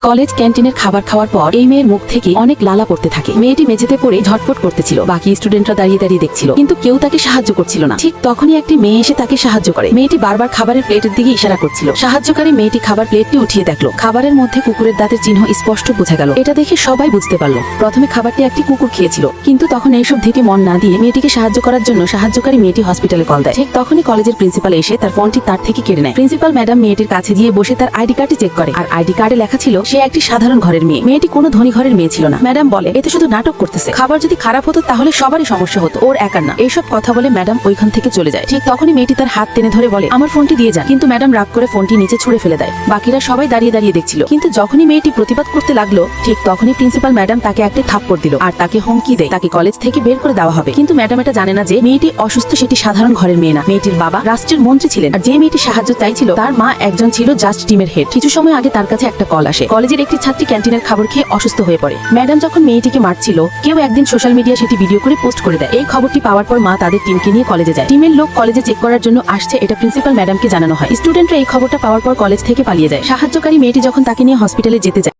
College ক্যান্টিনের খাবার খাওয়ার পর এই মেয়ের মুখ থেকে অনেক লালা পড়তে থাকে। মেয়েটি মেঝেতে পড়ে ঝটপট করতেছিল। বাকি স্টুডেন্টরা দাঁড়িয়ে দাঁড়িয়ে দেখছিল, কিন্তু কেউ তাকে সাহায্য করছিল না। ঠিক তখনই একটি মেয়ে এসে তাকে সাহায্য করে। মেয়েটি বারবার খাবারের প্লেটের দিকে ইশারা করছিল। সাহায্যকারী মেয়েটি খাবার প্লেটটি উঠিয়ে দেখলো খাবারের মধ্যে কুকুরের দাঁতের চিহ্ন স্পষ্ট বোঝা গেল। এটা দেখে সবাই বুঝতে পারলো প্রথমে খাবারটি একটি কুকুর খেয়েছিল। কিন্তু তখন এইসব দিকে মন না দিয়ে মেয়েটিকে সাহায্য করার জন্য সাহায্যকারী মেয়েটি হসপিটালে কল দেয়। ঠিক তখনই কলেজের প্রিন্সিপাল এসে তার ফোনটি তার থেকে কেড়ে নেয়। প্রিন্সিপাল ম্যাডাম মেয়েটির কাছে গিয়ে বসে তার আইডি কার্ডটি চেক করে, আর আইডি কার্ডে লেখা ছিল সে একটি সাধারণ ঘরের মেয়ে। মেয়েটি কোনো ধনী ঘরের মেয়ে ছিল না। ম্যাডাম বলে এতে শুধু নাটক করতেছে, খাবার যদি খারাপ হতো তাহলে সবারই সমস্যা হতো, ওর একার না। এইসব কথা বলে ম্যাডাম ওইখান থেকে চলে যায়। ঠিক তখনই মেয়েটি তার হাত টেনে ধরে বলে আমার ফোনটি দিয়ে যান, কিন্তু ম্যাডাম রাগ করে ফোনটি নিচে ছুঁড়ে ফেলে দেয়। বাকিরা সবাই দাঁড়িয়ে দাঁড়িয়ে দেখছিল, কিন্তু যখনই মেয়েটি প্রতিবাদ করতে লাগলো ঠিক তখনই প্রিন্সিপাল ম্যাডাম তাকে একটি থাপ্পড় দিল আর তাকে হুমকি দেয় তাকে কলেজ থেকে বের করে দেওয়া হবে। কিন্তু ম্যাডাম এটা জানে না যে মেয়েটি অসুস্থ, সেটি সাধারণ ঘরের মেয়ে না। মেয়েটির বাবা রাষ্ট্রের মন্ত্রী ছিলেন, আর যে মেয়েটি সাহায্য চাইছিল তার মা একজন ছিল জাস্ট টিমের হেড। কিছু সময় আগে তার কাছে একটা কল আসে, কলেজের একটি ছাত্রী ক্যান্টিনের খাবার খেয়ে অসুস্থ হয়ে পড়ে। ম্যাডাম যখন মেয়েটিকে মারছিল কেউ একদিন সোশ্যাল মিডিয়া সেটি ভিডিও করে পোস্ট করে দেয়। এই খবরটি পাওয়ার পর মা তাদের টিমকে নিয়ে কলেজে যায়। টিমের লোক কলেজে চেক করার জন্য আসছে, এটা প্রিন্সিপাল ম্যাডামকে জানানো হয়। স্টুডেন্টরা এই খবরটা পাওয়ার পর কলেজ থেকে পালিয়ে যায়। সাহায্যকারী মেয়েটি যখন তাকে নিয়ে হসপিটালে যেতে যায়